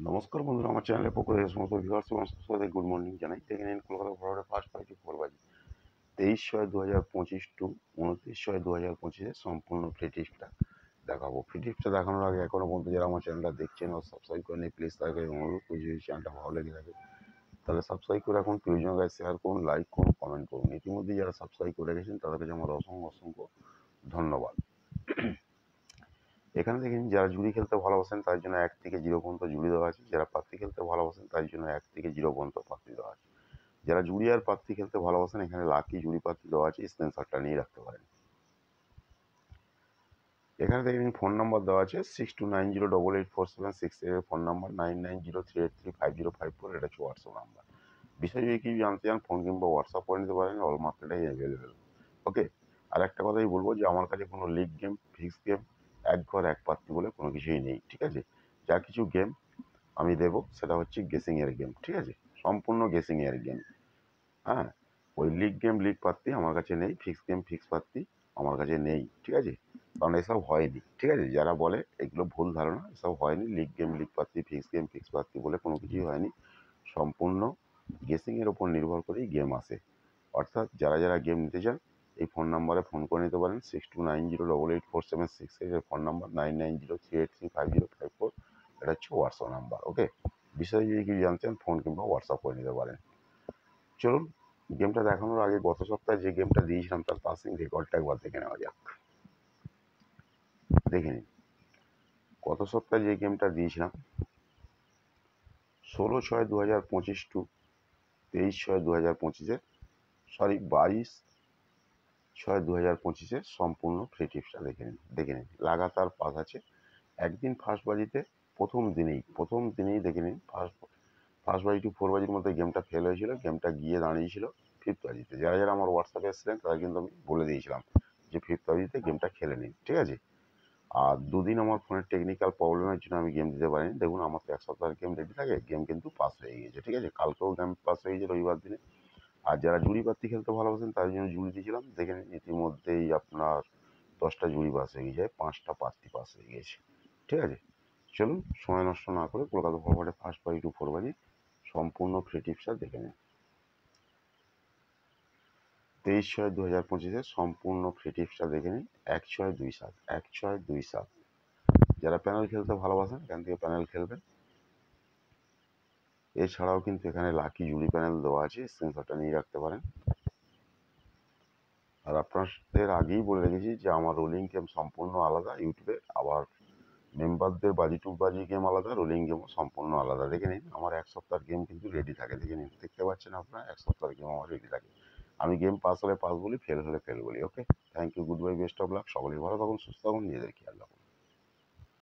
নমস্কার বন্ধুরা, আমার চ্যানেলের পক্ষ থেকে সমস্ত ভিউয়ার্স এবং সবাইকে গুড মর্নিং জানাই। দেখে নিন কলকাতা ফরওয়ার্ডে ফার্স্ট পাইটি ফোরবাজি 23/6/2025 টু 29/6/2025 সম্পূর্ণ ফ্রি টিপসটা দেখাবো। ফ্রি টিপসটা দেখানোর আগে এখনো পর্যন্ত যারা আমার চ্যানেলটা দেখছেন ও সাবস্ক্রাইব করেনি, প্লিজ তাদেরকে অনুরোধ করি যদি চ্যানেলটা ভালো লেগে থাকে তাহলে সাবস্ক্রাইব করে রাখুন, প্রিয়জন গাইজ শেয়ার করুন, লাইক করুন, কমেন্ট করুন। ইতিমধ্যে যারা সাবস্ক্রাইব করে রেখেছেন তাদের কাছে আমার অসংখ্য অসংখ্য ধন্যবাদ। এখানে দেখেন যারা জুড়ি খেলতে ভালোবাসেন তার জন্য 1 থেকে 0 পর্যন্ত জুড়ি দেওয়া আছে, যারা পাত্তি খেলতে ভালোবাসেন তার জন্য 1 থেকে 0 পর্যন্ত পাত্তি দেওয়া আছে। যারা জুড়ি আর পাত্তি খেলতে ভালোবাসেন এখানে লাকি জুড়ি পাত্তি দেওয়া আছে, স্ক্রিনশটটা নিয়ে রাখতে পারেন। এখানে দেখেন ফোন নাম্বার দেওয়া আছে 6290884766 এর ফোন নাম্বার, 9903835054 এটা হচ্ছে হোয়াটসঅ্যাপ নাম্বার। বিষয় যদি কিছু জানতে চান ফোন কিংবা হোয়াটসঅ্যাপ করে নিতে পারেন, অল মার্কেটাই অ্যাভেলেবেল। ওকে, আর একটা কথাই বলবো যে আমার কাছে কোনো লিগ গেম, ফিক্স গেম, এক ঘর এক পাত্তি বলে কোনো কিছুই নেই, ঠিক আছে। যা কিছু গেম আমি দেবো সেটা হচ্ছে গেসিংয়ের গেম, ঠিক আছে, সম্পূর্ণ গেসিংয়ের গেম। হ্যাঁ, ওই লিগ গেম লিগ পাত্তি আমার কাছে নেই, ফিক্স গেম ফিক্স পাত্তি আমার কাছে নেই, ঠিক আছে, কারণ এসব হয়নি, ঠিক আছে। যারা বলে এগুলো ভুল ধারণা, এসব হয়নি। লিগ গেম লিগ পাত্তি ফিক্স গেম ফিক্স পাত্তি বলে কোনো কিছুই হয়নি। সম্পূর্ণ গেসিংয়ের ওপর নির্ভর করেই গেম আসে। অর্থাৎ যারা যারা গেম নিতে চান এই ফোন নাম্বারে ফোন করে নিতে পারেন, 6290884766 এর ফোন নাম্বার, 9903835054 এটা হচ্ছে হোয়াটসঅ্যাপ নাম্বার। ওকে, বিষয়ে যদি কিছু জানতে চান ফোন কিংবা হোয়াটসঅ্যাপ করে নিতে পারেন। চলুন গেমটা দেখানোর আগে গত সপ্তাহে যে গেমটা দিয়েছিলাম তার পাসিং রেকর্ডটা একবার দেখে নেওয়া যাক। দেখে নিন গত সপ্তাহে যে গেমটা দিয়েছিলাম 16/6/2025 টু 23/6/2025, সরি 22/6/2025 সম্পূর্ণ ফ্রি টিপসটা দেখে নিন লাগাতার পাস আছে। একদিন ফার্স্ট বাজিতে প্রথম দিনেই দেখে নিন ফার্স্ট বাজি টু 4 বাজির মধ্যে গেমটা ফেল হয়েছিল, গেমটা গিয়ে দাঁড়িয়েছিল ফিফথ বাজিতে। যারা যারা আমার হোয়াটসঅ্যাপে এসেছিলেন তারা কিন্তু আমি বলে দিয়েছিলাম যে ফিফথ বাজিতে গেমটা খেলে নিন, ঠিক আছে। আর দুদিন আমার ফোনের টেকনিক্যাল প্রবলেমের জন্য আমি গেম দিতে পারিনি। দেখুন আমার তো এক সপ্তাহের গেম রেডি থাকে, গেম কিন্তু পাস হয়ে গিয়েছে, ঠিক আছে। কালকেও গেম পাস হয়ে গেছে রবিবার দিনে। আর যারা জুড়ি পাত্তি খেলতে ভালোবাসেন তাদের জন্য জুড়ি দিয়েছিলাম, দেখে নিন ইতিমধ্যেই আপনার 10টা জুড়ি পাস হয়ে গেছে, 5টা পাত্তি পাস হয়ে গেছে, ঠিক আছে। চলুন সময় নষ্ট না করে কলকাতা ফরওয়ার্ডে ফার্স্ট বাজি টু 4 বাজি সম্পূর্ণ ফ্রি টিপসটা দেখে নিন। 23/6/2025 সম্পূর্ণ ফ্রি টিপসটা দেখে নিন। 1627 1627 যারা প্যানেল খেলতে ভালোবাসেন এখান থেকে প্যানেল খেলবেন। এছাড়াও কিন্তু এখানে লাকি জুড়ি প্যানেল দেওয়া আছে, স্ক্রিনশটটা নিয়ে রাখতে পারেন। আর আপনাদের আগেই বলে রেখেছি যে আমার রোলিং গেম সম্পূর্ণ আলাদা ইউটিউবে, আবার মেম্বারদের বাজি টু বাজি গেম আলাদা, রোলিং গেমও সম্পূর্ণ আলাদা। দেখে নিন আমার এক সপ্তাহের গেম কিন্তু রেডি থাকে, দেখে নিন, দেখতে পাচ্ছেন আপনারা এক সপ্তাহের গেম আমার রেডি থাকে। আমি গেম পাস হলে পাস বলি, ফেল হলে ফেল বলি। Okay, thank you, goodbye, best of luck, সকলেই ভালো থাকুন, সুস্থ থাকুন, নিজেদের খেয়াল রাখুন।